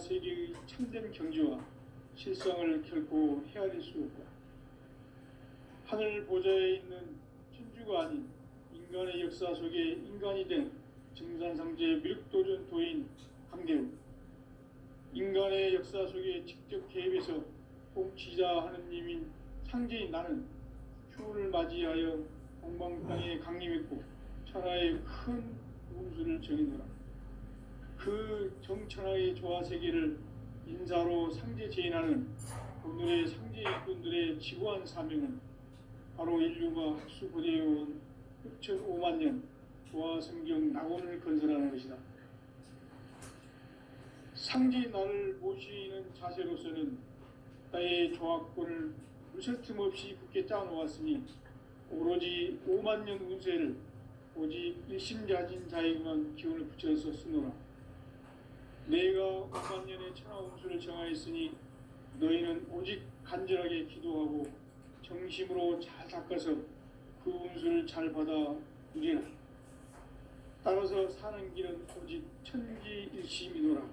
세계의 참된 경지와 실상을 결코 헤아릴 수 없다. 하늘 보좌에 있는 천주가 아닌 인간의 역사 속에 인간이 된 증산상제 미륵도전 도인 강대우, 인간의 역사 속에 직접 개입해서 통치자 하느님인 상제인 나는 휴를 맞이하여 동방 땅에 강림했고 천하의 큰 운수를 정의노라. 그 정천하의 조화세계를 인사로 상제 제인하는 오늘의 상제 일꾼들의 지구한 사명은 바로 인류가 학수고대해온 흑천 5만 년 조화성경 낙원을 건설하는 것이다. 상제 나를 모시는 자세로서는 나의 조합권을 무설틈 없이 굳게 짜놓았으니 오로지 5만 년 운세를 오직 일심자진 자에게만 기운을 붙여서 쓰노라. 내가 5만 년의 천하 운수를 정하였으니 너희는 오직 간절하게 기도하고 정심으로 잘 닦아서 그 운수를 잘 받아 누리라. 따라서 사는 길은 오직 천지일심이노라.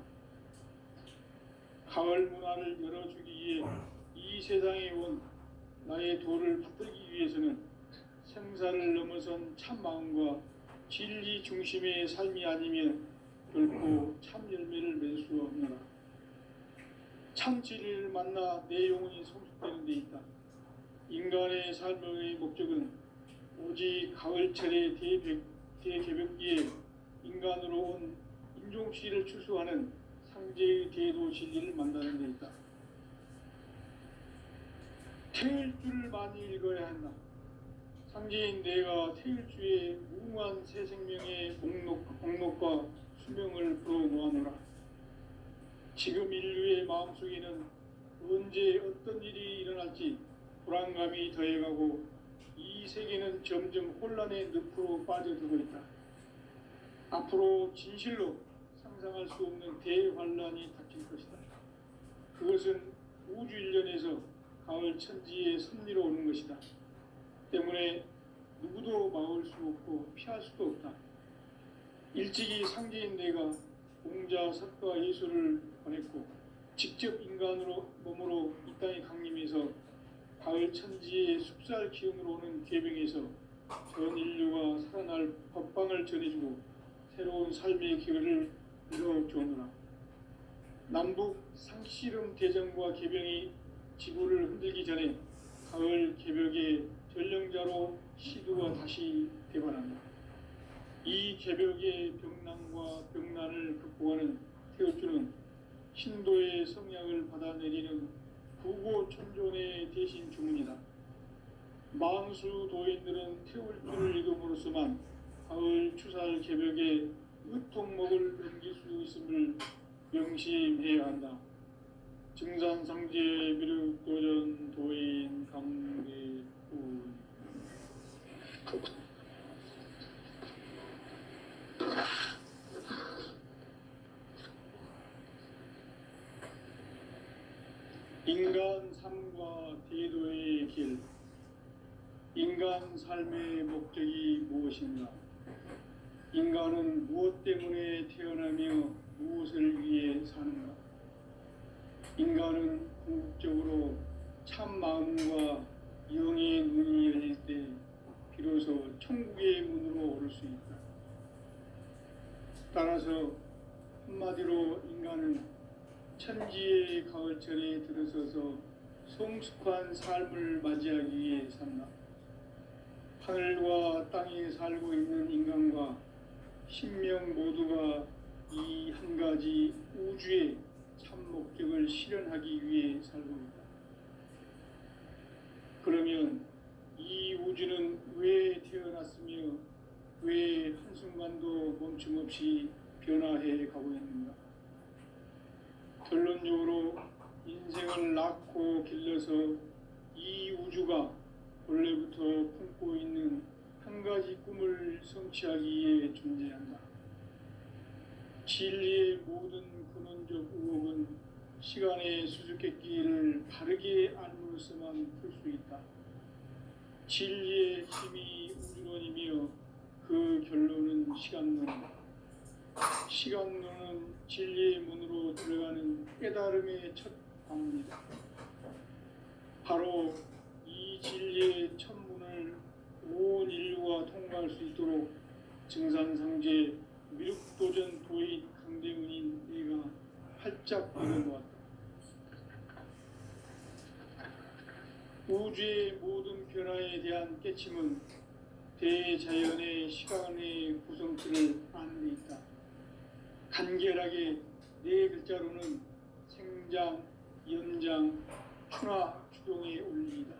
가을 문화를 열어주기 위해 이 세상에 온 나의 도를 받들기 위해서는 생사를 넘어선 참 마음과 진리 중심의 삶이 아니면 결코 참 열매를 맺을 수 없노라. 참 진리를 만나 내 영혼이 성숙되는 데 있다. 인간의 삶의 목적은 오직 가을철의 대개벽기에 인간으로 온 인종시를 추수하는 상제의 대도 진리를 만나는 데 있다. 태일주를 많이 읽어야 한다. 상제인 내가 태일주의 무궁한 새 생명의 목록과 수명을 풀어놓아노라. 지금 인류의 마음속에는 언제 어떤 일이 일어날지 불안감이 더해가고 이 세계는 점점 혼란의 늪으로 빠져들고 있다. 앞으로 진실로 상상할 수 없는 대환란이 닥칠 것이다. 그것은 우주 일련에서 가을 천지의 섭리로 오는 것이다. 때문에 누구도 막을 수 없고 피할 수도 없다. 일찍이 상제인 내가 공자, 석가, 예수를 보냈고 직접 인간으로 몸으로 이 땅에 강림해서 가을 천지의 숲살 기운으로 오는 계병에서 전 인류가 살아날 법방을 전해주고 새로운 삶의 기회를 이뤄주었노라. 남북 상씨름 대전과 계병이 지구를 흔들기 전에 가을 개벽의 전령자로 시두가 다시 대발한다. 이 개벽의 병난과 병난을 극복하는 태울주는 신도의 성향을 받아내리는 구고천존의 대신 주문이다. 만수 도인들은 태울주를 읽음으로써만 가을 추살 개벽의 의통목을 넘길 수 있음을 명심해야 한다. 증산상제 미륵도전 도인 강대우. 인간 삶과 대도의 길. 인간 삶의 목적이 무엇인가? 인간은 무엇 때문에 태어나며 무엇을 위해 사는가? 인간은 궁극적으로 참 마음과 영의 눈이 열릴 때 비로소 천국의 문으로 오를 수 있다. 따라서 한마디로 인간은 천지의 가을철에 들어서서 성숙한 삶을 맞이하기 위해 산다. 하늘과 땅에 살고 있는 인간과 신명 모두가 이 한 가지 우주의 참 목적을 실현하기 위해 살고 있다. 그러면 이 우주는 왜 태어났으며 왜 한순간도 멈춤없이 변화해 가고 있는가? 결론적으로 인생을 낳고 길러서 이 우주가 원래부터 품고 있는 한 가지 꿈을 성취하기 위해 존재한다. 진리의 모든 근원적 의혹은 시간의 수수께끼를 바르게 알므로서만 풀 수 있다. 진리의 힘이 우주론이며 그 결론은 시간론. 시간론은 진리의 문으로 들어가는 깨달음의 첫 방문이다. 바로 이 진리의 천문을 온 인류가 통과할 수 있도록 증산상제 미륵도전 도인 강대훈인 네가 활짝 열어놓았다. 우주의 모든 변화에 대한 깨침은 대자연의 시간의 구성틀을 아는 데 있다. 간결하게 네 글자로는 생장, 연장, 추나 추동의 원리이다.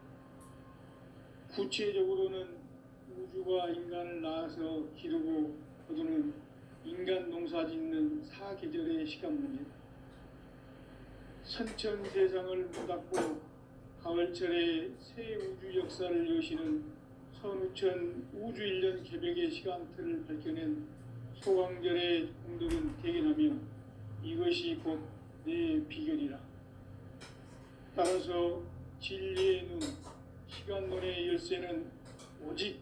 구체적으로는 우주가 인간을 낳아서 기르고 거두는 인간 농사 짓는 사계절의 시간 문제다. 선천 세상을 문닫고 가을철에 새 우주 역사를 여시는 선우천 우주 1년 개벽의 시간틀을 밝혀낸 소강절의 공덕은 대견하며 이것이 곧 내 비결이라. 따라서 진리의 눈, 시간론의 열쇠는 오직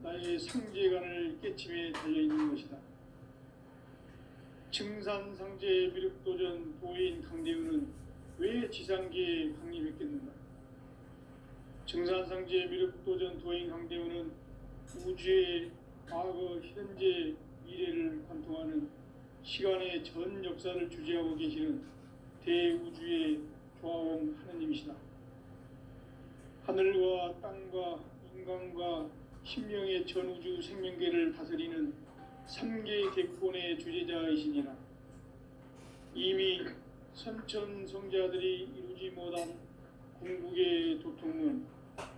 나의 상제관을 깨침에 달려있는 것이다. 증산상제 미륵도전 도인 강대훈은 왜 지상계에 강림했겠는가? 증산상제 미륵도전 도인 강대훈은 우주의 과거, 현재, 미래를 관통하는 시간의 전 역사를 주재하고 계시는 대우주의 조화원 하느님이시다. 하늘과 땅과 인간과 신명의 전우주 생명계를 다스리는 3개 객본의 주제자이시니라. 이미 선천성자들이 이루지 못한 궁극의 도통은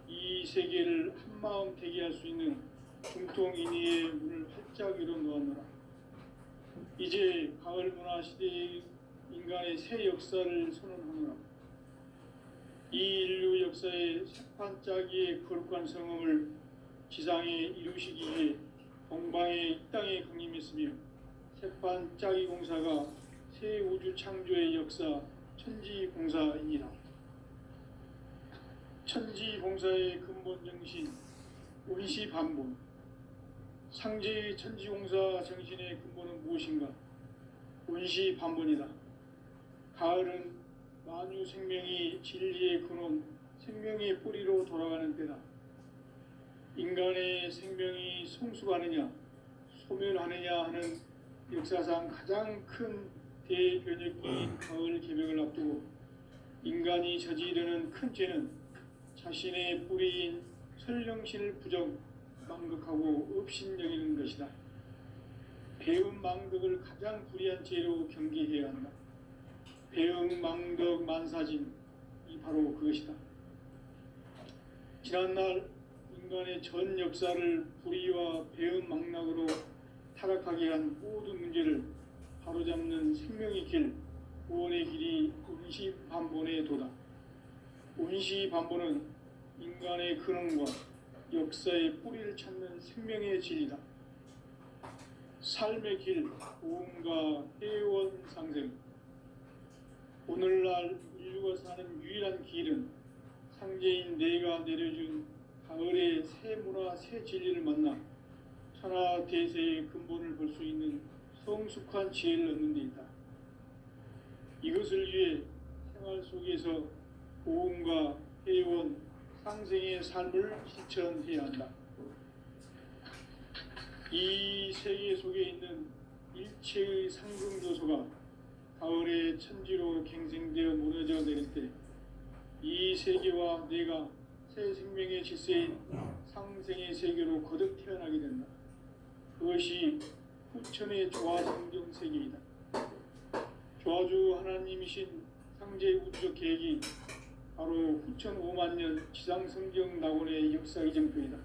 이 세계를 한마음 되게 할 수 있는 중통인의의 문을 활짝 열어놓았노라. 이제 가을 문화 시대의 인간의 새 역사를 선언하노라. 이 인류 역사의 새판짜기의 거룩한 성음을 지상에 이루시기 위해 동방의 이 땅에 강림했으며 새판짜기 공사가 새 우주 창조의 역사 천지공사이니라. 천지공사의 근본 정신 원시반본. 상제의 천지공사 정신의 근본은 무엇인가? 원시반본이다. 가을은 만유 생명이 진리의 근원, 생명의 뿌리로 돌아가는 때다. 인간의 생명이 성숙하느냐, 소멸하느냐 하는 역사상 가장 큰 대변혁기인 가을 개벽을 앞두고 인간이 저지르는 큰 죄는 자신의 뿌리인 설령신을 부정, 망극하고 업신여기는 것이다. 배음 망덕을 가장 불의한 죄로 경계해야 한다. 배음 망덕 만사짐이 바로 그것이다. 지난날 인간의 전 역사를 불의와 배음 망락으로 타락하게 한 모든 문제를 바로잡는 생명의 길, 구원의 길이 원시반본의 도다. 원시반본은 인간의 근원과 역사의 뿌리를 찾는 생명의 진리다. 삶의 길, 고음과 회원 상생. 오늘날 인류가 사는 유일한 길은 상제인 내가 내려준 가을의 새 문화, 새 진리를 만나 천하 대세의 근본을 볼 수 있는 성숙한 지혜를 얻는 데 있다. 이것을 위해 생활 속에서 고음과 회원, 상생의 삶을 실천해야 한다. 이 세계 속에 있는 일체의 상승조소가 가을의 천지로 갱생되어 무너져 내릴 때 이 세계와 내가 새 생명의 질서인 상생의 세계로 거듭 태어나게 된다. 그것이 후천의 조화성경 세계이다. 조화주 하나님이신 상제 우주적 계획이 바로 후천 5만 년 지상성경 낙원의 역사 이정표이다.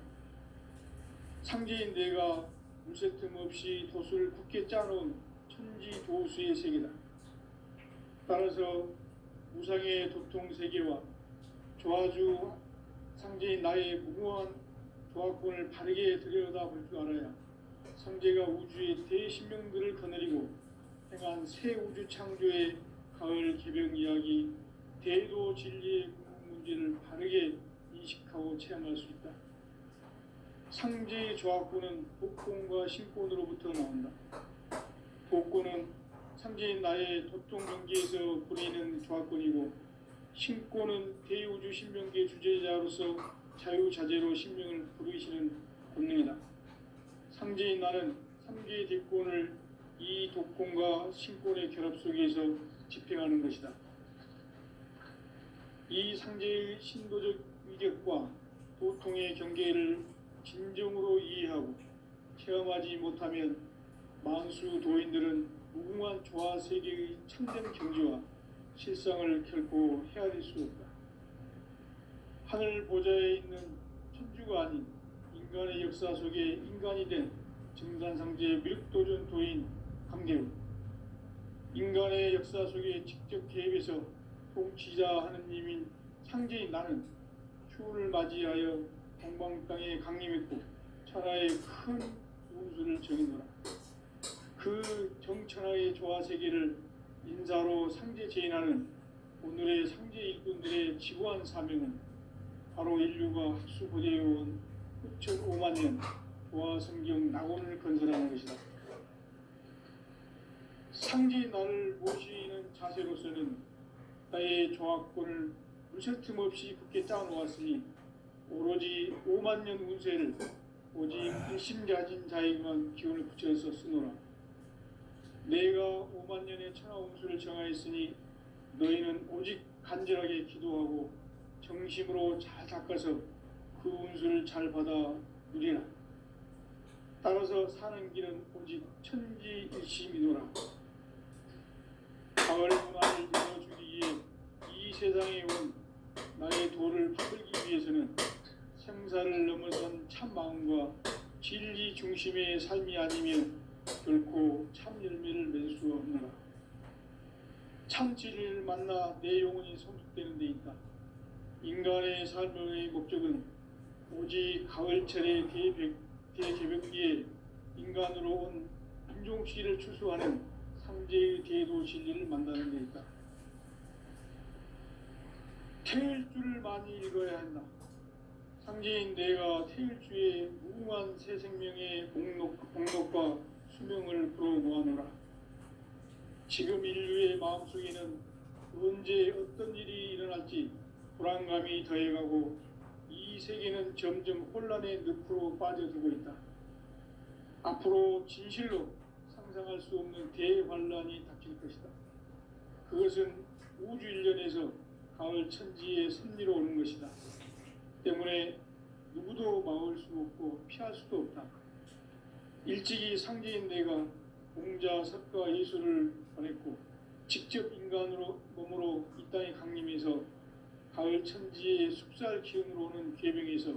상제인 내가 물새 틈 없이 도수를 굳게 짜놓은 천지 도수의 세계다. 따라서 무상의 도통 세계와 조화주 상제인 나의 무모한 조화권을 바르게 들여다볼 줄 알아야 상제가 우주의 대신명들을 거느리고 행한 새 우주 창조의 가을 개벽 이야기, 대도 진리의 문제를 바르게 인식하고 체험할 수 있다. 상제의 조화권은 복권과 신권으로부터 나온다. 복권은 상제인 나의 도통 경기에서 보내는 조합권이고, 신권은 대우주 신명기의 주제자로서 자유자재로 신명을 부르시는 권능이다. 상제인 나는 3개의 대권을 이 독권과 신권의 결합 속에서 집행하는 것이다. 이 상제의 신도적 위격과 도통의 경계를 진정으로 이해하고 체험하지 못하면 만수 도인들은 무궁한 조화 세계의 참된 경지와 실상을 결코 헤아릴 수 없다. 하늘 보좌에 있는 천주가 아닌 인간의 역사 속에 인간이 된 증산상제 미륵도전 도인 강대우, 인간의 역사 속에 직접 개입해서 통치자 하느님인 상제인 나는 추운을 맞이하여 동방 땅에 강림했고 천하의 큰 운수를 정해노라. 그 정천하의 조화세계를 인사로 상제 제인하는 오늘의 상제 일꾼들의 지구한 사명은 바로 인류가 학수고대해온 9,500만 년 조화성경 낙원을 건설하는 것이다. 상제의 나를 모시는 자세로서는 나의 조합권을 물새틈 없이 굳게 짜놓았으니 오로지 5만 년 운세를 오직 일심가진 자에게만 기운을 붙여서 쓰노라. 내가 5만 년의 천하 운수를 정하였으니 너희는 오직 간절하게 기도하고 정심으로 잘 닦아서 그 운수를 잘 받아 누리라. 따라서 사는 길은 오직 천지일심이노라. 가을 문화를 열어주기 위해 이 세상에 온 나의 도를 받들기 위해서는 생사를 넘어선 참 마음과 진리 중심의 삶이 아니면 결코 참 열매를 맺을 수 없노라. 참 진리를 만나 내 영혼이 성숙되는 데 있다. 인간의 삶의 목적은 오직 가을철의 대개벽기에 인간으로 온 인종시를 추수하는 상제의 대도 진리를 만나는 데 있다. 태일주를 많이 읽어야 한다. 상제인 내가 태일주의 무궁한 새 생명의 공덕과 수명을 불어모아노라. 지금 인류의 마음속에는 언제 어떤 일이 일어날지 불안감이 더해가고 이 세계는 점점 혼란의 늪으로 빠져들고 있다. 앞으로 진실로 상상할 수 없는 대환란이 닥칠 것이다. 그것은 우주 일련에서 가을 천지의 섭리로 오는 것이다. 때문에 누구도 막을 수 없고 피할 수도 없다. 일찍이 상제인 내가 공자, 석가, 예수를 보냈고 직접 인간으로 몸으로 이 땅에 강림해서 가을 천지의 숲살 기운으로 오는 계명에서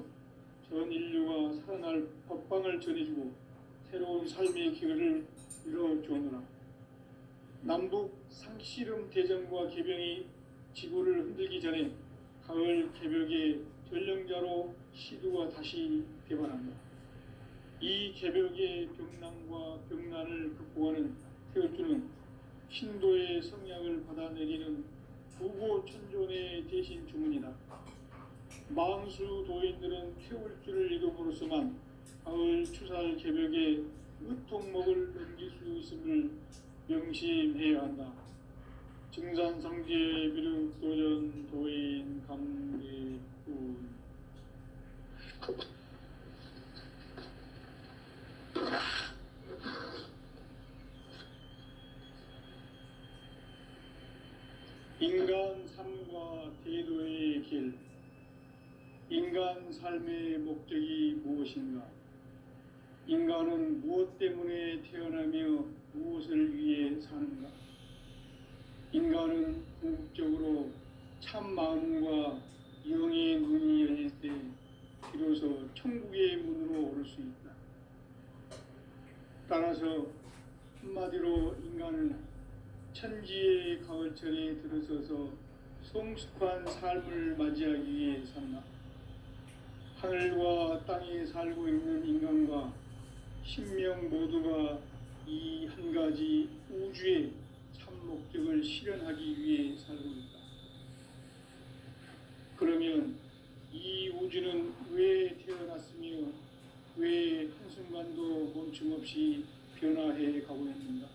전 인류가 살아날 법방을 전해주고 새로운 삶의 기회를 이뤄주오노라. 남북 상씨름 대전과 개병이 지구를 흔들기 전에 가을 개벽의 전령자로 시두가 다시 개발한다. 이 개벽의 병난과 병난을 극복하는 태울주는 신도의 성약을 받아내리는 부고천존의 대신 주문이다. 망수 도인들은 태울주를 읽음으로써만 가을 추살 개벽의 의통목을 넘길 수 있음을 명심해야 한다. 증산상제 미륵도전 도인 강대훈. 인간 삶과 대도의 길. 인간 삶의 목적이 무엇인가? 인간은 무엇 때문에 태어나며 무엇을 위해 사는가? 인간은 궁극적으로 참 마음과 영의 눈이 열릴 때 비로소 천국의 문으로 오를 수 있다. 따라서 한마디로 인간은 천지의 가을철에 들어서서 성숙한 삶을 맞이하기 위해 산다. 하늘과 땅에 살고 있는 인간과 신명 모두가 이 한 가지 우주의 참 목적을 실현하기 위해 살고 있다. 그러면 이 우주는 왜 태어났으며 왜 한순간도 멈춤없이 변화해 가고 있는가?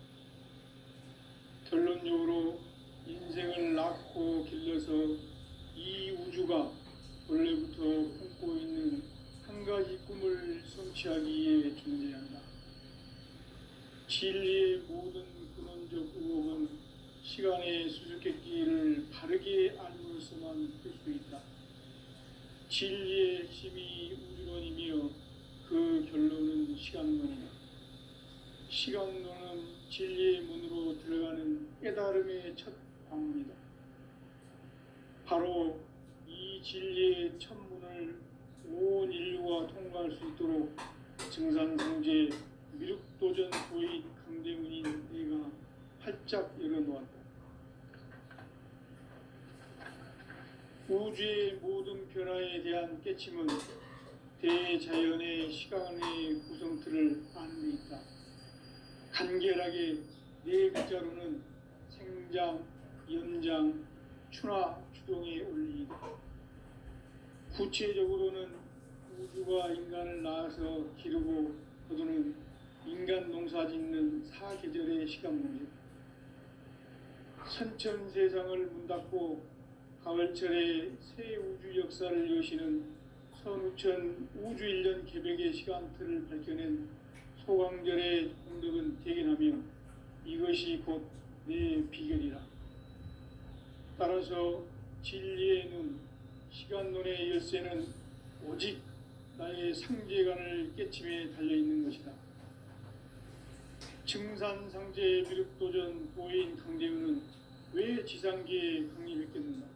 쌓고 길러서 이 우주가 원래부터 품고 있는 한 가지 꿈을 성취하기 위해 존재한다. 진리의 모든 근원적 의혹은 시간의 수수께끼를 바르게 알므로서만 풀 수 있다. 진리의 핵심이 우주론이며 그 결론은 시간론이다. 시간론은 진리의 문으로 들어가는 깨달음의 첫 방문이다. 바로 이 진리의 첫 문을 온 인류가 통과할 수 있도록 증산성제 미륵도전 도인 강대문인 내가 활짝 열어놓았다. 우주의 모든 변화에 대한 깨침은 대자연의 시간의 구성틀을 아는 데 있다. 간결하게 네 글자로는 생장, 연장, 추나 추동의 원리이다. 구체적으로는 우주가 인간을 낳아서 기르고 거두는 인간 농사 짓는 사계절의 시간문이다. 선천세상을 문닫고 가을철에 새 우주 역사를 여시는 선우천 우주일년 개백의 시간틀을 밝혀낸 소강절의 공덕은 대견하며 이것이 곧 내 비결이라. 따라서 진리의 눈, 시간론의 열쇠는 오직 나의 상제관을 깨침에 달려있는 것이다. 증산상제 미륵도전 도인 강대우는 왜 지상계에 강림했겠는가?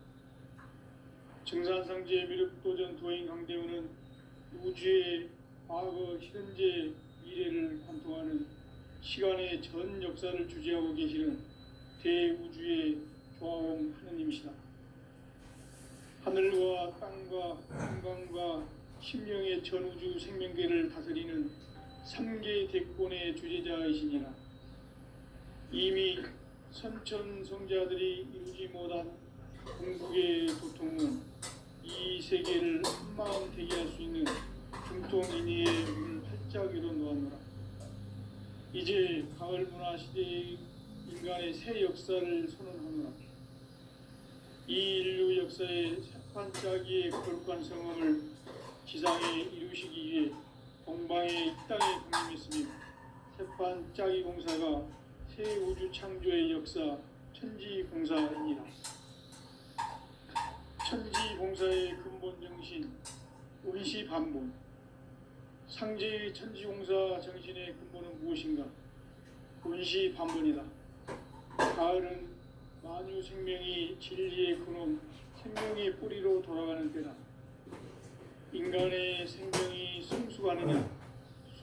증산상제 미륵도전 도인 강대우는 우주의 과거, 현재, 미래를 관통하는 시간의 전 역사를 주재하고 계시는 대우주의 조화원 하느님이시다. 하늘과 땅과 한강과 심령의 전우주 생명계를 다스리는 3개 대권의 주제자이시니라. 이미 선천성자들이 이루지 못한 궁극의 도통은 이 세계를 한마음 되게 할 수 있는 중통인의의 문을 활짝 열어놓았노라. 이제 가을 문화 시대의 인간의 새 역사를 선언하노라. 이 인류 역사의 새판짜기의 거룩한 성험을 지상에 이루시기 위해 동방의 이 땅에 강림했으며 새판짜기 공사가 새 우주 창조의 역사 천지공사이니라. 천지공사의 근본 정신 원시반본. 상제의 천지공사 정신의 근본은 무엇인가? 원시반본이다. 가을은 만유 생명이 진리의 근원, 생명의 뿌리로 돌아가는 때다. 인간의 생명이 성숙하느냐,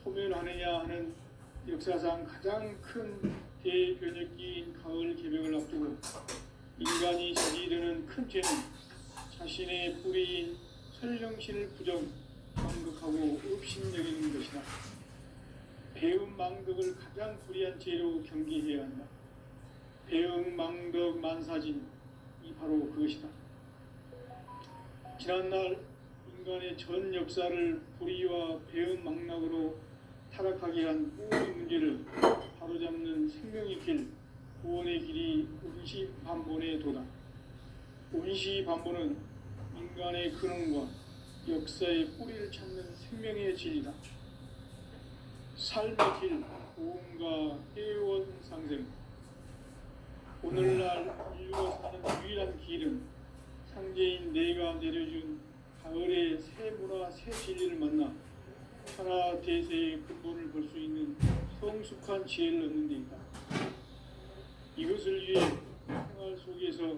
소멸하느냐 하는 역사상 가장 큰 대변혁기인 가을 개벽을 앞두고 인간이 저지르는 큰 죄는 자신의 뿌리인 설령신을 부정, 망극하고 업신여기는 것이다. 배음 망덕을 가장 불의한 죄로 경계해야 한다. 배음 망덕 만사진이 바로 그것이다. 지난날 인간의 전 역사를 불의와 배음 망락으로 타락하게 한 모든 문제를 바로잡는 생명의 길, 구원의 길이 원시반본의 도다. 원시반본은 인간의 근원과 역사의 뿌리를 찾는 생명의 진리다. 삶의 길, 고음과 해원 상생. 오늘날 인류가 사는 유일한 길은 상제인 내가 내려준 가을의 새 문화, 새 진리를 만나 천하 대세의 근본을 볼 수 있는 성숙한 지혜를 얻는 데 있다. 이것을 위해 생활 속에서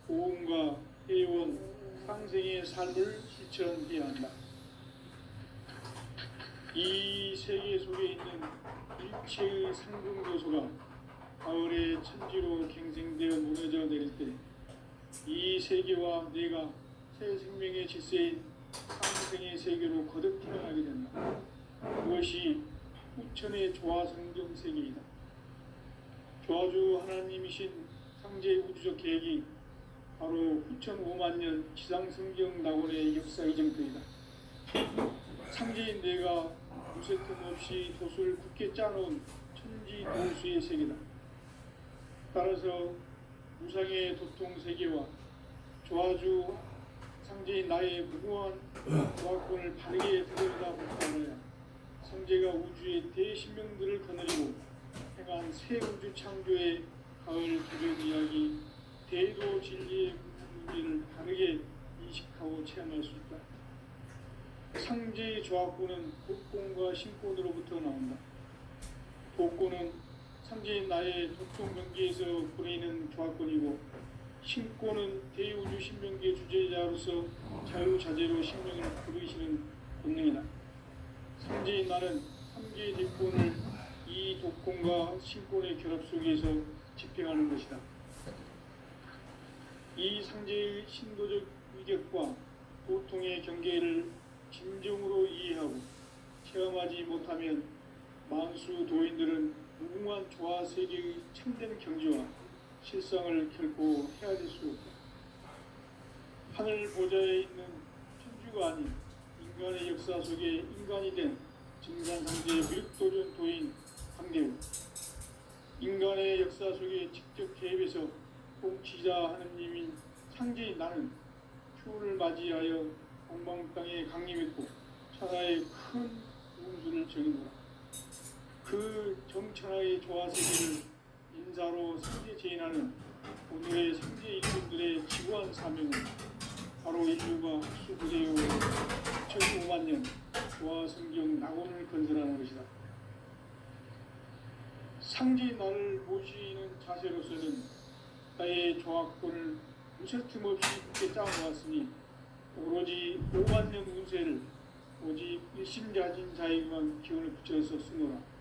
고음과 해원, 상생의 삶을 실천해야 한다. 이 세계 속에 있는 일체의 상승 요소가 가을의 천지로 갱생되어 무너져 내릴 때 이 세계와 내가 새 생명의 질서인 상생의 세계로 거듭 태어나게 된다. 그것이 후천의 조화성경 세계이다. 조화주 하나님이신 상제 우주적 계획이 바로 후천 5만 년 지상성경 낙원의 역사 이정표이다. 상제인 내가 무쇠 틈 없이 도수를 굳게 짜놓은 천지 도수의 세계다. 따라서 무상의 도통 세계와 조아주 상제인 나의 무궁한 조화권을 바르게 들여다보고 알아야 성제가 우주의 대신명들을 거느리고 행한 새 우주 창조의 가을 개별 이야기 대도 진리의 문제를 바르게 인식하고 체험할 수 있다. 상제의 조화권은 복권과 신권으로부터 나온다. 복권은 상제인 나의 도통 경계에서 보내는 조화권이고, 신권은 대우주 신명계 주제자로서 자유자재로 신명을 부르시는 본능이다. 상제인 나는 삼계의 대권을 이 독권과 신권의 결합 속에서 집행하는 것이다. 이 상제의 신도적 위격과 도통의 경계를 진정으로 이해하고 체험하지 못하면 만수 도인들은 무궁한 조화 세계의 참된 경지와 실상을 결코 헤아릴 수 없다. 하늘 보좌에 있는 천주가 아닌 인간의 역사 속에 인간이 된 증산상제의 무력도전 도인 강대우, 인간의 역사 속에 직접 개입해서 통치자 하느님인 상제인 나는 휴를 맞이하여 공방 땅에 강림했고 천하의 큰 운수를 정해노라. 그 정천하의 조화세계를 인사로 상제 제인하는 오늘의 상제 일꾼들의 지구한 사명은 바로 인류가 수구제요 2005만 년 조화 성경 낙원을 건설하는 것이다. 상제인 나를 모시는 자세로서는 나의 조화권을 무쇠 틈없이 굳게 짜놓았으니 오로지 5만 년 운세를 오직 일심자진 자에게만 기운을 붙여서 쓰노라.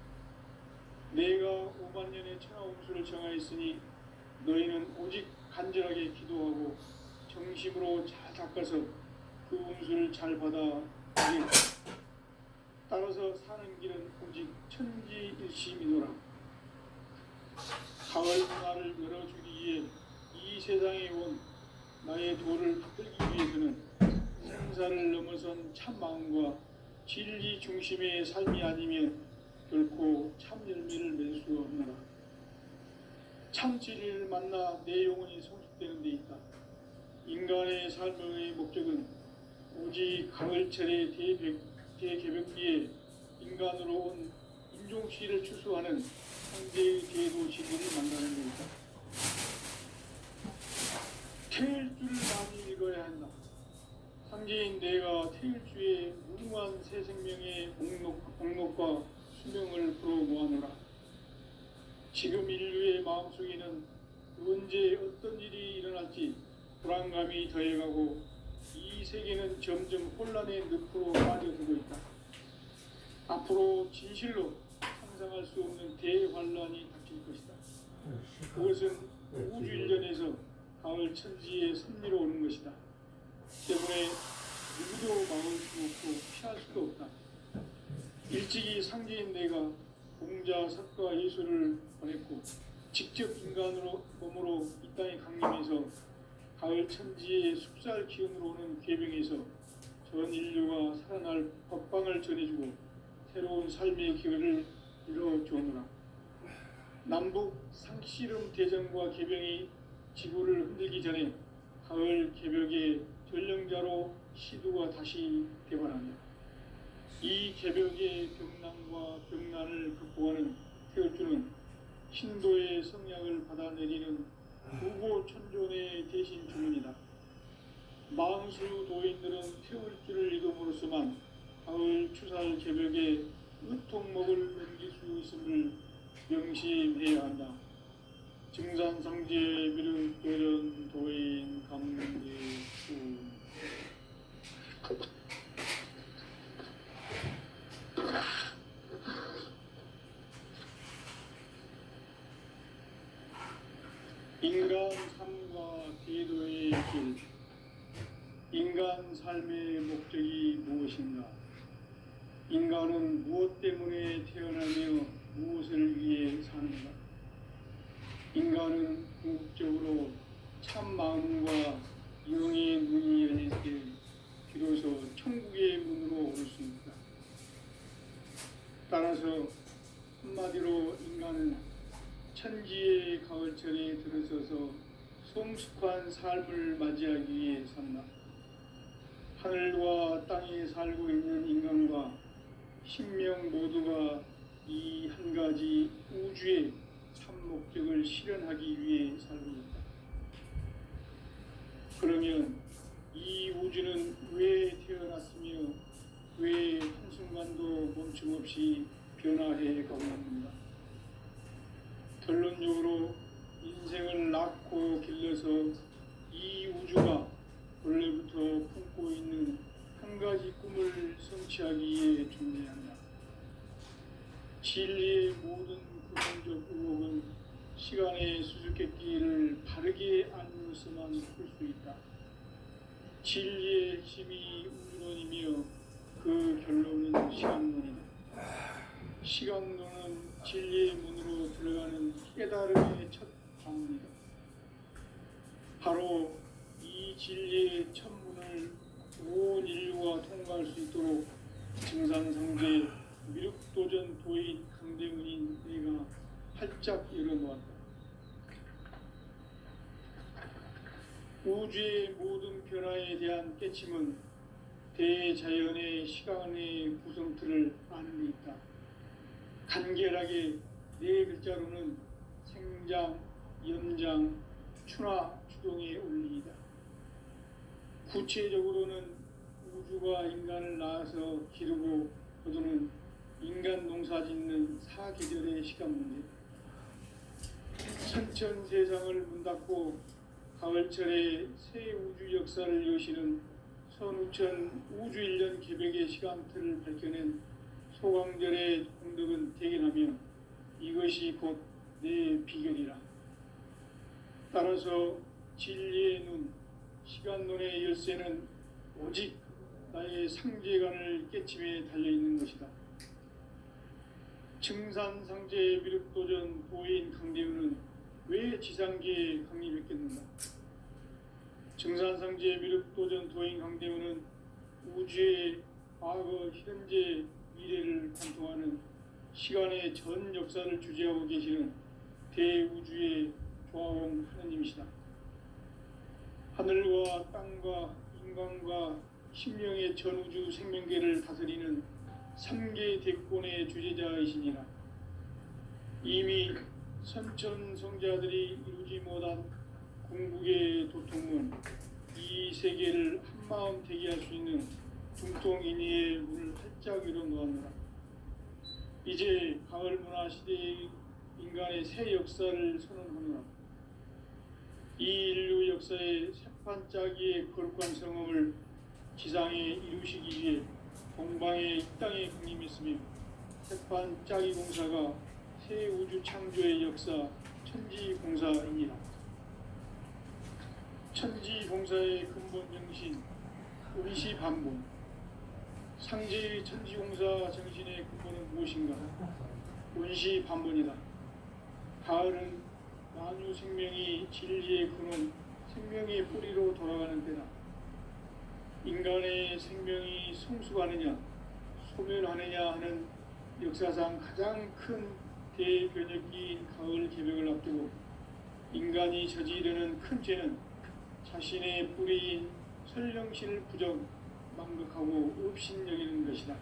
내가 5만 년의 천하 운수를 정하였으니 너희는 오직 간절하게 기도하고 정심으로 잘 닦아서 그 운수를 잘 받아 가겠다. 따라서 사는 길은 오직 천지일심이노라. 가을 문화를 열어주기 위해 이 세상에 온 나의 도를 붙들기 위해서는 생사를 넘어선 참 마음과 진리 중심의 삶이 아니면 결코 참 열매를 맺을 수 없노라. 참 진리를 만나 내 영혼이 성숙되는 데 있다. 인간의 삶의 목적은 오직 가을철의 대개벽기에 인간으로 온 인종시를 추수하는 상제의 대도 진리를 만나는 데 있다. 태일주를 많이 읽어야 한다. 상제인 내가 태일주의 무궁한 새 생명의 목록과 수명을 불어 모아노라. 지금 인류의 마음속에는 언제 어떤 일이 일어날지 불안감이 더해가고 이 세계는 점점 혼란의 늪으로 빠져들고 있다. 앞으로 진실로 상상할 수 없는 대환란이 닥칠 것이다. 그것은 우주 일련에서 가을 천지의 섭리로 오는 것이다. 때문에 누구도 막을 수 없고 피할 수도 없다. 일찍이 상제인 내가 공자, 석가, 예수를 보냈고 직접 인간으로 몸으로 이 땅에 강림해서 가을 천지의 숲살 기운으로 오는 계병에서 전 인류가 살아날 법방을 전해주고 새로운 삶의 기회를 이뤄주오노라. 남북 상씨름 대전과 계병이 지구를 흔들기 전에 가을 개벽의 전령자로 시두가 다시 개발하며 이 개벽의 병난과 병난을 극복하는 태울주는 신도의 성약을 받아내리는 구고천존의 대신 주문이다. 만수 도인들은 태울주를 이름으로서만 가을 추살 개벽의 의통목을 넘길 수 있음을 명심해야 한다. 증산상제 비륵도전 도인 감대수. 인간 삶과 대도의 길. 인간 삶의 목적이 무엇인가? 인간은 무엇 때문에 태어나며 무엇을 위해 사는가? 인간은 궁극적으로 참 마음과 영의 문이 열릴 때 비로소 천국의 문으로 오를 수 있다. 따라서 한마디로 인간은 천지의 가을철에 들어서서 성숙한 삶을 맞이하기 위해 산다. 하늘과 땅에 살고 있는 인간과 신명 모두가 이 한 가지 우주의 참 목적을 실현하기 위해 살고 있다. 그러면 이 우주는 왜 태어났으며 왜 한순간도 멈춤없이 변화해 가고 있는가? 결론적으로 인생을 낳고 길러서 이 우주가 원래부터 품고 있는 한 가지 꿈을 성취하기 위해 존재한다. 진리의 모든 근원적 의혹은 시간의 수수께끼를 바르게 알므로서만 풀 수 있다. 진리의 핵심이 우주론이며 그 결론은 시간론이다. 시간론은 진리의 문으로 들어가는 깨달음의 첫 방문이다. 바로 이 진리의 첫 문을 온 인류가 통과할 수 있도록 증산상제 미륵도전 도인 강대문인 내가 활짝 열어놓았다. 우주의 모든 변화에 대한 깨침은 대자연의 시간의 구성틀을 아는 데 있다. 간결하게 네 글자로는 생장, 연장, 추나 추동의 원리이다. 구체적으로는 우주가 인간을 낳아서 기르고 거두는 인간 농사 짓는 사계절의 시간 문제, 천천 세상을 문 닫고 가을철에 새 우주 역사를 여시는 선우천 우주 1년 개백의 시간틀을 밝혀낸 소강절의 공덕은 대견하며 이것이 곧 내 비결이라. 따라서 진리의 눈, 시간론의 열쇠는 오직 나의 상제관을 깨침에 달려있는 것이다. 증산상제 미륵도전 도인 강대우는 왜 지상계에 강림했겠는가? 증산상제 미륵도전 도인 강대우는 우주의 과거, 현재, 미래를 관통하는 시간의 전 역사를 주재하고 계시는 대우주의 조화원 하느님이시다. 하늘과 땅과 인간과 신명의 전우주 생명계를 다스리는 3개 대권의 주재자이시니라. 이미 선천성자들이 이루지 못한 궁극의 도통은 이 세계를 한마음 대기할 수 있는 중통인의의 문을 활짝 열어놓았노라. 이제 가을 문화 시대의 인간의 새 역사를 선언하노라. 이 인류 역사의 새판짜기의 거룩한 성험을 지상에 이루시기 위해 동방의 이 땅에 강림했으며 새판짜기 공사가 새 우주 창조의 역사 천지공사이니라. 천지공사의 근본 정신 운시반본. 상제의 천지공사 정신의 근본은 무엇인가? 운시반본이다. 가을은 만유 생명이 진리의 근원, 생명의 뿌리로 돌아가는 때다. 인간의 생명이 성숙하느냐, 소멸하느냐 하는 역사상 가장 큰 대변혁기인 가을 개벽을 앞두고 인간이 저지르는 큰 죄는 자신의 뿌리인 설령실 부정, 망극하고 업신여기는 것이다.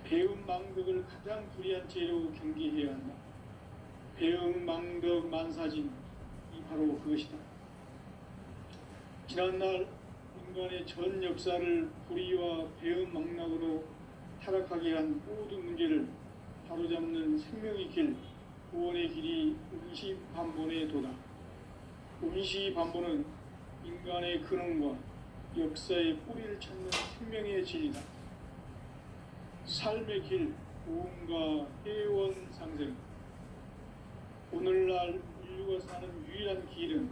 배움 망덕을 가장 불의한 죄로 경계해야 한다. 배움 망덕 만사진, 이 바로 그것이다. 지난날 인간의 전 역사를 불의와 배움 망락으로 타락하게 한 모든 문제를 바로잡는 생명의 길, 구원의 길이 운시반본의 도다. 운시반본은 인간의 근원과 역사의 뿌리를 찾는 생명의 진리다. 삶의 길, 구원과 회원 상생. 오늘날 인류가 사는 유일한 길은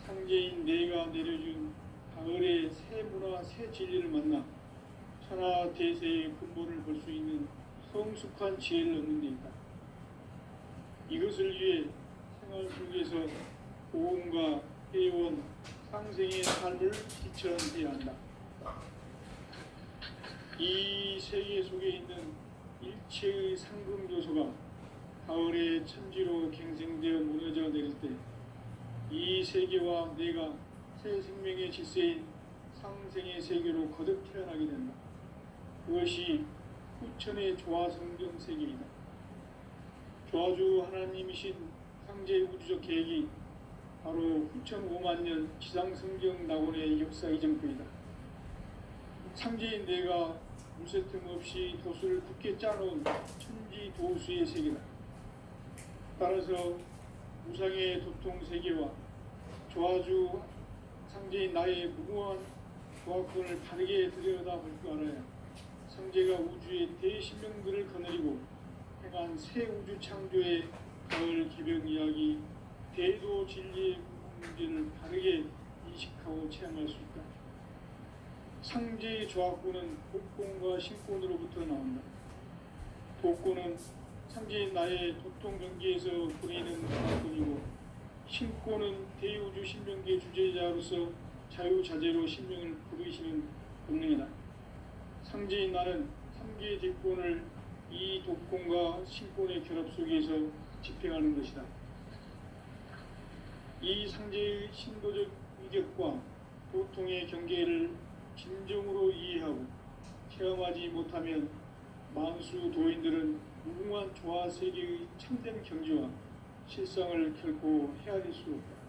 상제인 내가 내려준 가을의 새 문화, 새 진리를 만나 천하 대세의 근본을 볼 수 있는 성숙한 지혜를 얻는 데 있다. 이것을 위해 생활 속에서 고음과 회원, 상생의 삶을 실천해야 한다. 이 세계 속에 있는 일체의 상금 요소가 가을의 천지로 갱생되어 무너져 내릴 때 이 세계와 내가 새 생명의 질서인 상생의 세계로 거듭 태어나게 된다. 그것이 후천의 조화성경 세계이다. 조화주 하나님이신 상제 우주적 계획이 바로 후천 5만 년 지상성경 낙원의 역사 이전부이다. 상제인 내가 무쇠 틈 없이 도수를 굳게 짜놓은 천지 도수의 세계다. 따라서 우상의 도통 세계와 조화주 상제인 나의 무궁한 조화권을 바르게 들여다볼 줄 알아야 상제가 우주의 대신명들을 거느리고 행한 새 우주 창조의 가을 개벽 이야기 대도 진리의 문제를 바르게 인식하고 체험할 수 있다. 상제의 조화권은 복권과 신권으로부터 나온다. 복권은 상제인 나의 도통 경계에서 보이는 조화권이고, 신권은 대우주 신명계 주제자로서 자유자재로 신명을 부르시는 본능이다. 상제인 나는 3개의 대권을 이 독권과 신권의 결합 속에서 집행하는 것이다. 이 상제의 신도적 위격과 도통의 경계를 진정으로 이해하고 체험하지 못하면 만수 도인들은 무궁한 조화 세계의 참된 경지와 실상을 결코 헤아릴 수 없다.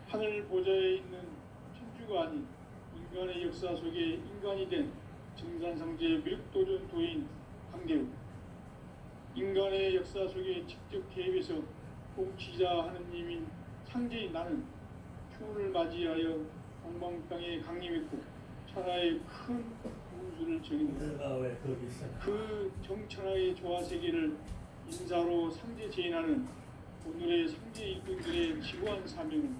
하늘 보좌에 있는 천주가 아닌 인간의 역사 속에 인간이 된 정산상제 미륵도전 도인 강대우, 인간의 역사 속에 직접 개입해서 통치자 하느님인 상제인 나는 추운을 맞이하여 방방땅에 강림했고 천하의 큰 운수를 정의한다. 그 정천하의 조화 세계를 인사로 상제 제인하는 오늘의 상제 일꾼들의 지구한 사명은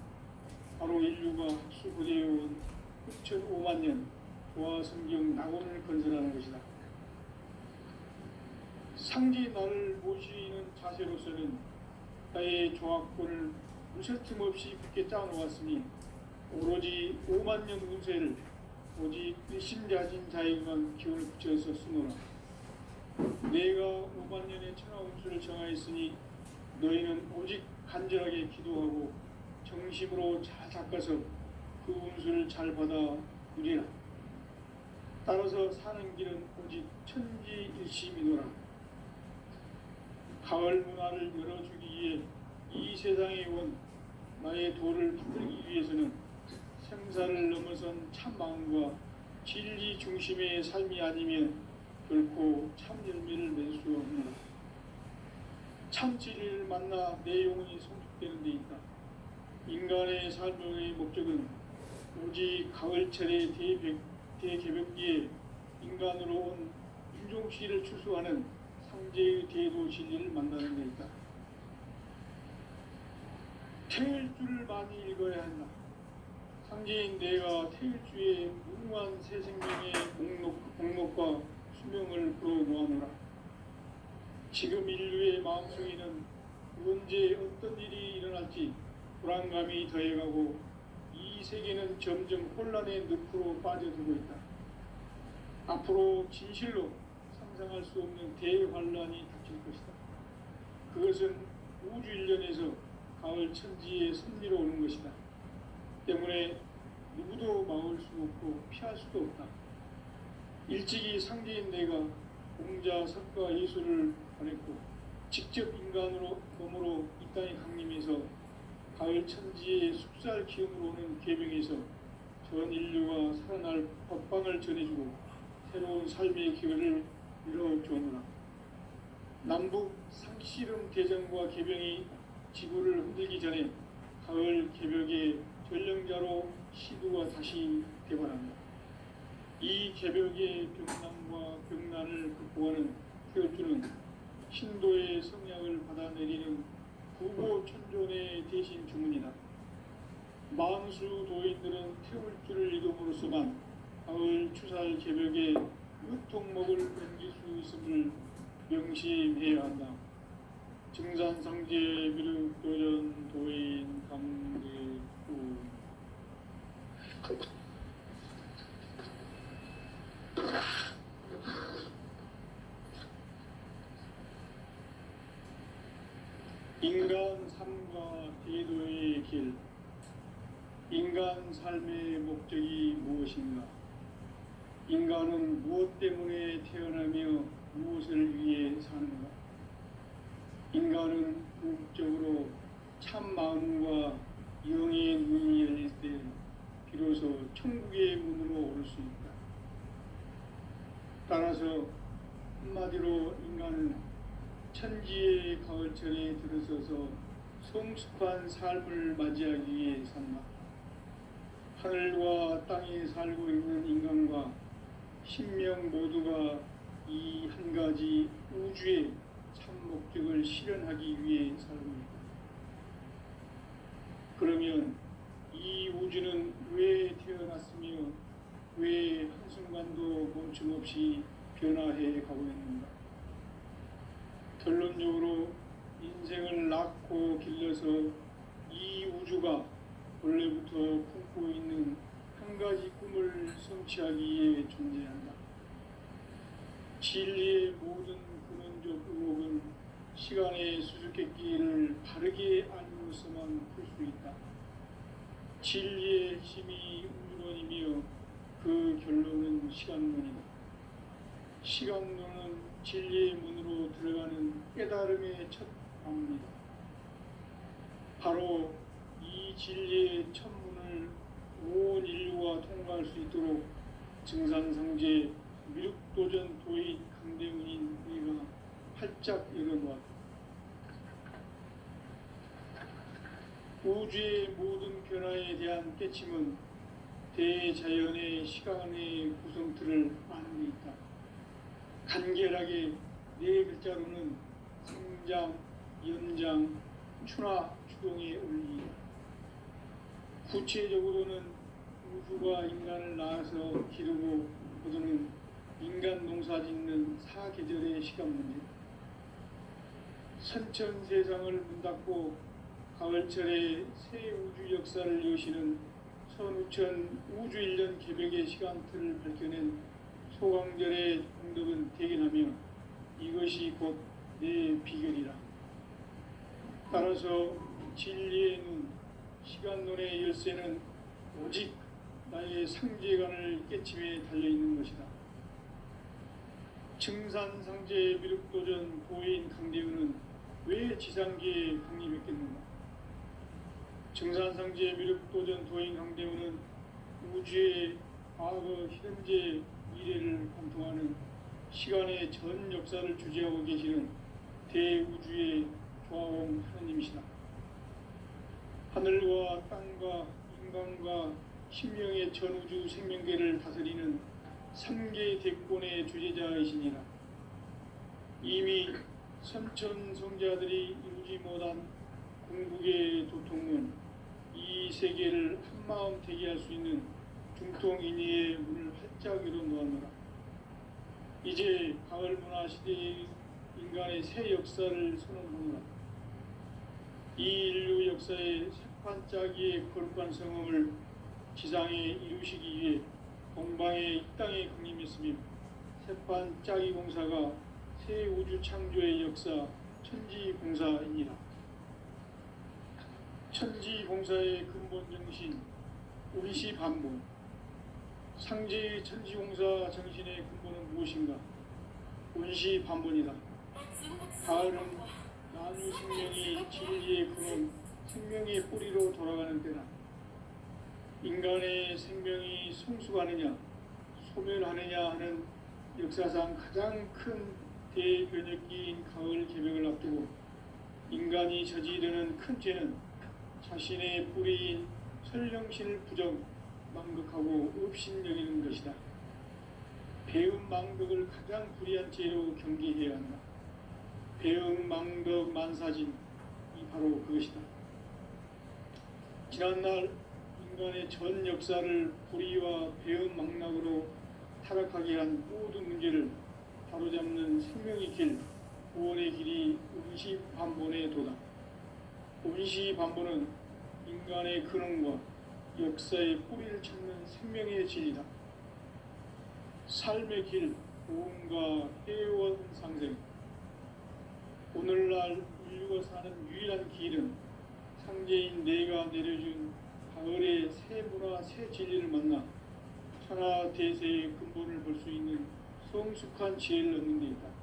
바로 인류가 학수고대해온 후천 5만 년 조화 성경 낙원을 건설하는 것이다. 상제 나를 모시는 자세로서는 나의 조화권을 무쇠틈 없이 굳게 짜놓았으니 오로지 5만 년 운세를 오직 일심자진 자에게만 기운을 붙여서 쓰노라. 내가 5만 년의 천하 운수를 정하였으니 너희는 오직 간절하게 기도하고 정심으로 잘 닦아서 그 운수를 잘 받아 누리라. 따라서 사는 길은 오직 천지일심이노라. 가을 문화를 열어주기 위해 이 세상에 온 나의 도를 받들기 위해서는 생사를 넘어선 참 마음과 진리 중심의 삶이 아니면 결코 참 열매를 맺을 수 없노라. 참 진리를 만나 내 영혼이 성숙되는 데 있다. 인간의 삶의 목적은 오직 가을철의 대개벽기에 인간으로 온 인종시를 추수하는 상제의 대도 진리를 만나는 데 있다. 태일주를 많이 읽어야 한다. 상제인 내가 태일주의 무궁한 새 생명의 목록과 수명을 풀어놓아노라. 지금 인류의 마음속에는 언제 어떤 일이 일어날지 불안감이 더해가고 이 세계는 점점 혼란의 늪으로 빠져들고 있다. 앞으로 진실로 상상할 수 없는 대환란이 닥칠 것이다. 그것은 우주 일련에서 가을 천지의 섭리로 오는 것이다. 때문에 누구도 막을 수 없고 피할 수도 없다. 일찍이 상제인 내가 공자, 석가, 예수를 보냈고 직접 인간으로 몸으로 이 땅에 강림해서 가을 천지의 숲살 기운으로 오는 계명에서 전 인류가 살아날 법방을 전해주고 새로운 삶의 기회를 이뤄주었노라. 남북 상씨름 대전과 개병이 지구를 흔들기 전에 가을 개벽의 전령자로 시두가 다시 개발한다. 이 개벽의 병남과 병난을 극복하는 태울주는 신도의 성향을 받아내리는 구보천존의 대신 주문이다. 만수 도인들은 태울주를 읽음으로써만 가을 추살 개벽의 유통목을 넘길 수 있음을 명심해야 한다. 증산상제 미륵도전 도인 강대구. 인간 삶과 제도의 인간 삶의 목적이 무엇인가? 인간은 무엇 때문에 태어나며 무엇을 위해 사는가? 인간은 궁극적으로 참 마음과 영의 문이 열릴 때 비로소 천국의 문으로 오를 수 있다. 따라서 한마디로 인간은 천지의 가을철에 들어서서 성숙한 삶을 맞이하기 위해 산다. 하늘과 땅에 살고 있는 인간과 신명 모두가 이 한 가지 우주의 참 목적을 실현하기 위해 살고 있다. 그러면 이 우주는 왜 태어났으며 왜 한순간도 멈춤없이 변화해 가고 있는가? 결론적으로 인생을 낳고 길러서 이 우주가 원래부터 품고 있는 한 가지 꿈을 성취하기 위해 존재한다. 진리의 모든 근원적 의혹은 시간의 수수께끼를 바르게 알고서만 풀 수 있다. 진리의 핵심이 우주론이며 그 결론은 시간론이다. 시간론은 진리의 문으로 들어가는 깨달음의 첫 방문이다. 바로 이 진리의 첫 문을 온 인류가 통과할 수 있도록 증산상제 미륵도전 도인 강대문인 우리가 활짝 열어놓았다. 우주의 모든 변화에 대한 깨침은 대자연의 시간의 구성틀을 아는 데 있다. 간결하게 네 글자로는 성장, 연장, 추나 추동의 원리이다. 구체적으로는 우주가 인간을 낳아서 기르고 거두는 인간 농사 짓는 사계절의 시간 문제, 선천 세상을 문 닫고 가을철에 새 우주 역사를 여시는 선우천 우주 1년 개벽의 시간틀을 밝혀낸 소강절의 공덕은 대견하며 이것이 곧 내 비결이라. 따라서 진리의 눈, 시간론의 열쇠는 오직 나의 상제관을 깨침에 달려있는 것이다. 증산상제 미륵도전 도인 강대은은 왜 지상계에 강림했겠는가? 증산상제 미륵도전 도인 강대은은 우주의 과거, 현재, 미래를 관통하는 시간의 전 역사를 주재하고 계시는 대우주의 조화원 하느님이시다. 하늘과 땅과 인간과 신명의 전우주 생명계를 다스리는 3개 대권의 주재자이시니라. 이미 선천성자들이 이루지 못한 궁극의 도통문, 이 세계를 한마음 대기할 수 있는 중통인의의 문을 활짝 열어놓았노라. 이제 가을 문화 시대의 인간의 새 역사를 선언하노라. 이 인류 역사의 새판짜기의 거룩한 성험을 지상에 이루시기 위해 동방의 이 땅에 강림했으며 새판짜기 공사가 새 우주 창조의 역사 천지공사이니라. 천지공사의 근본 정신 운시반본, 상제의 천지공사 정신의 근본은 무엇인가? 운시반본이다. 가을은 나누 생명이 진리의 근원, 생명의 뿌리로 돌아가는 때다. 인간의 생명이 성숙하느냐 소멸하느냐 하는 역사상 가장 큰 대변혁기인 가을 개벽을 앞두고 인간이 저지르는 큰 죄는 자신의 뿌리인 설령신을 부정, 망극하고 업신여기는 것이다. 배음 망덕을 가장 불의한 죄로 경계해야 한다. 배음 망덕 만사진이 바로 그것이다. 지난날 인간의 전 역사를 불의와 배음 망락으로 타락하게 한 모든 문제를 바로잡는 생명의 길, 구원의 길이 운시반본의 도다. 운시반본은 인간의 근원과 역사의 뿌리를 찾는 생명의 진리다. 삶의 길, 고음과 해원 상생. 오늘날 인류가 사는 유일한 길은 상제인 내가 내려준 가을에 새 문화, 새 진리를 만나 천하 대세의 근본을 볼 수 있는 성숙한 지혜를 얻는 데 있다.